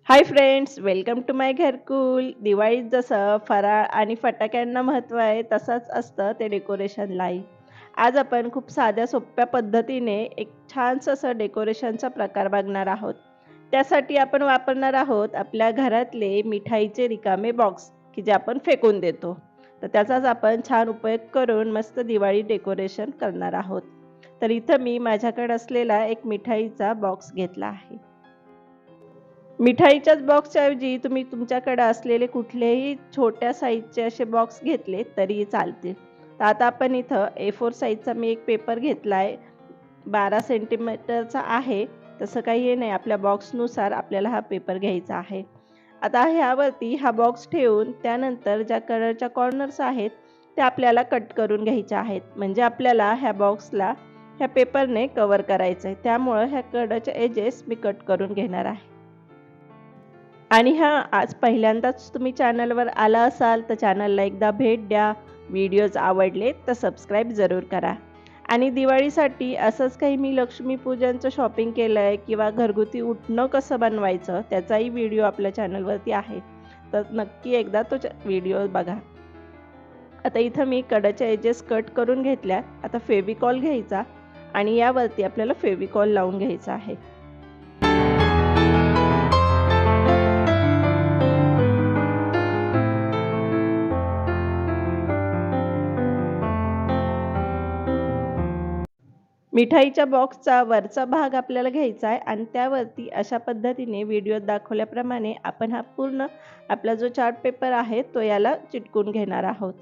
Hi friends, welcome to माय घरकुल. दिवाळीत जसं फराळ आणि फटाक्यांना महत्त्व आहे, तसंच असतं ते डेकोरेशनलाही. आज आपण खूप साध्या सोप्या पद्धतीने एक छानसं असं डेकोरेशनचा प्रकार बघणार आहोत. त्यासाठी आपण वापरणार आहोत आपल्या घरातले मिठाईचे रिकामे बॉक्स, की जे आपण फेकून देतो. तर त्याचाच आपण छान उपयोग करून मस्त दिवाळी डेकोरेशन करणार आहोत. तर इथं मी माझ्याकडे असलेला एक मिठाईचा बॉक्स घेतला आहे. मिठाईच्याच बॉक्सच्याऐवजी तुम्ही तुमच्याकडे असलेले कुठलेही छोट्या साईजचे असे बॉक्स घेतले तरी चालतील. तर आता आपण इथं A4 साईजचा मी एक पेपर घेतला आहे. 12 सेंटीमीटरचा आहे. तसं काही हे नाही, आपल्या बॉक्सनुसार आपल्याला हा पेपर घ्यायचा आहे. आता ह्यावरती हा बॉक्स ठेवून त्यानंतर ज्या कलरच्या कॉर्नर्स आहेत त्या आपल्याला कट करून घ्यायच्या आहेत. म्हणजे आपल्याला ह्या बॉक्सला ह्या पेपरने कव्हर करायचं आहे. त्यामुळं ह्या कडच्या एजेस मी कट करून घेणार आहे. आणि हां, आज पहिल्यांदाच तुम्ही चॅनलवर आला असाल तर चॅनलला एकदा भेट द्या. व्हिडिओज आवडले तर सबस्क्राईब जरूर करा. आणि दिवाळीसाठी असंच काही मी लक्ष्मीपूजनचं शॉपिंग केलं आहे किंवा घरगुती उटणं कसं बनवायचं त्याचाही व्हिडिओ आपल्या चॅनलवरती आहे. तर नक्की एकदा तो व्हिडिओ बघा. आता इथं मी कडाच्या एजेस कट करून घेतल्या. आता फेविकॉल घ्यायचा आणि यावरती आपल्याला फेविकॉल लावून घ्यायचा आहे. मिठाईच्या बॉक्सचा वरचा भाग आपल्याला घ्यायचा आहे आणि त्यावरती अशा पद्धतीने व्हिडिओत दाखवल्याप्रमाणे आपण हा पूर्ण आपला जो चार्ट पेपर आहे तो याला चिटकून घेणार आहोत.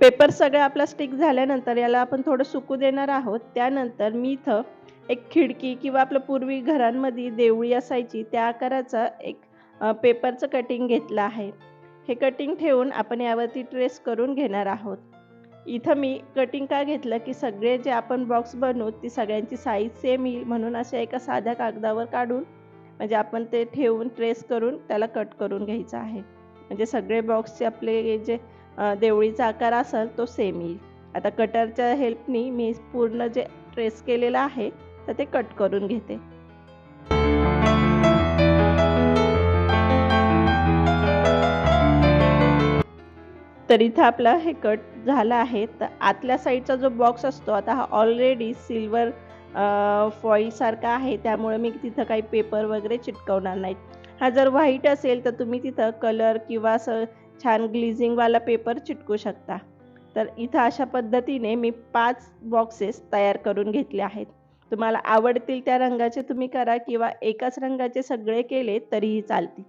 पेपर सगळा आपला स्टिक झाल्यानंतर याला आपण थोडं सुकू देणार आहोत. त्यानंतर मी इथं एक खिडकी किंवा आपलं पूर्वी घरांमध्ये देवळी असायची त्या आकाराचा एक पेपरचं कटिंग घेतलं आहे. हे कटिंग ठेवून आपण यावरती ट्रेस करून घेणार आहोत. इथं मी कटिंग का घेतलं की सगळे जे आपण बॉक्स बनवू ती सगळ्यांची साईज सेम येईल म्हणून अशा एका साध्या कागदावर काढून म्हणजे आपण ते ठेवून ट्रेस करून त्याला कट करून घ्यायचं आहे. म्हणजे सगळे बॉक्सचे आपले जे देवळीचा आकार असेल तो सेम येईल. आता कटरच्या हेल्पनी मी पूर्ण जे ट्रेस केलेलं आहे तर ते कट करून घेते. तर इथं आपला हे कट झालं आहे. तर आतल्या साईडचा जो बॉक्स असतो आता हा ऑलरेडी सिल्वर फॉईल सारखा आहे, त्यामुळे मी तिथं काही पेपर वगैरे चिटकवणार नाहीत. हा जर व्हाईट असेल तर तुम्ही तिथं कलर किंवा असं छान ग्लिझिंगवाला पेपर चिटकू शकता. तर इथं अशा पद्धतीने मी 5 बॉक्सेस तयार करून घेतले आहेत. तुम्हाला आवडतील त्या रंगाचे तुम्ही करा किंवा एकाच रंगाचे सगळे केले तरीही चालतील.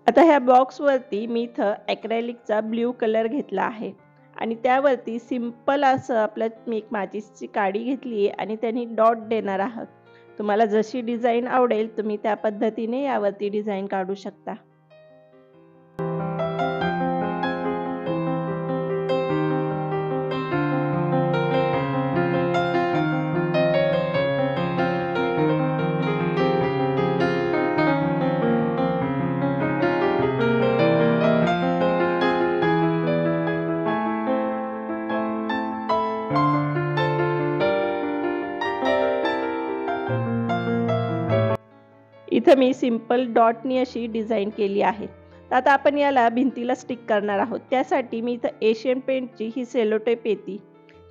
आता ह्या बॉक्सवरती मी इथं ॲक्रेलिकचा ब्ल्यू कलर घेतला आहे आणि त्यावरती सिंपल असं आपलं मी एक माचीसची काडी घेतली आहे आणि त्यांनी डॉट देणार आहोत. तुम्हाला जशी डिझाईन आवडेल तुम्ही त्या पद्धतीने यावरती डिझाईन काढू शकता. इथं मी सिंपल डॉटनी अशी डिझाईन केली आहे. तर आता आपण याला भिंतीला स्टिक करणार आहोत. त्यासाठी मी इथं एशियन पेंटची ही सेलो टेप येते.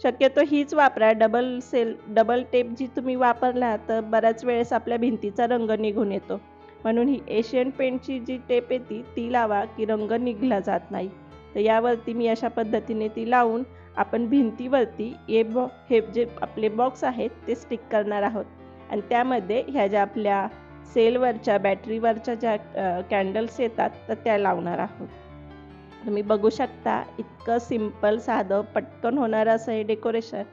शक्यतो हीच वापरा. डबल टेप जी तुम्ही वापरला तर बऱ्याच वेळेस आपल्या भिंतीचा रंग निघून येतो. म्हणून ही एशियन पेंटची जी टेप येते ती लावा की रंग निघला जात नाही. तर यावरती मी अशा पद्धतीने ती लावून आपण भिंतीवरती हे जे आपले बॉक्स आहेत ते स्टिक करणार आहोत आणि त्यामध्ये ह्या ज्या आपल्या सेलवरच्या बॅटरीवरच्या ज्या कॅन्डल्स येतात तर त्या लावणार आहोत. तुम्ही बघू शकता इतकं सिंपल साधं पटकन होणारं असं हे डेकोरेशन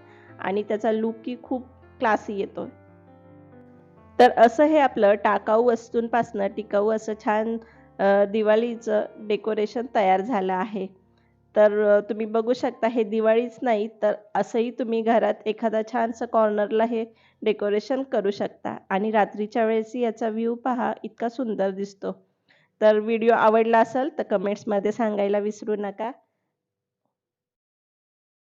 आणि त्याचा लुकही खूप क्लासी येतो. तर असं हे आपलं टाकाऊ वस्तूंपासनं टिकाऊ असं छान दिवाळीचं डेकोरेशन तयार झालं आहे. तर तुम्ही बघू शकता हे दिवाळीच नाही तर असंही तुम्ही घरात एखादा छानसं कॉर्नरला हे डेकोरेशन करू शकता आणि रात्रीच्या वेळेसही याचा व्ह्यू पहा इतका सुंदर दिसतो. तर व्हिडिओ आवडला असेल तर कमेंट्समध्ये सांगायला विसरू नका.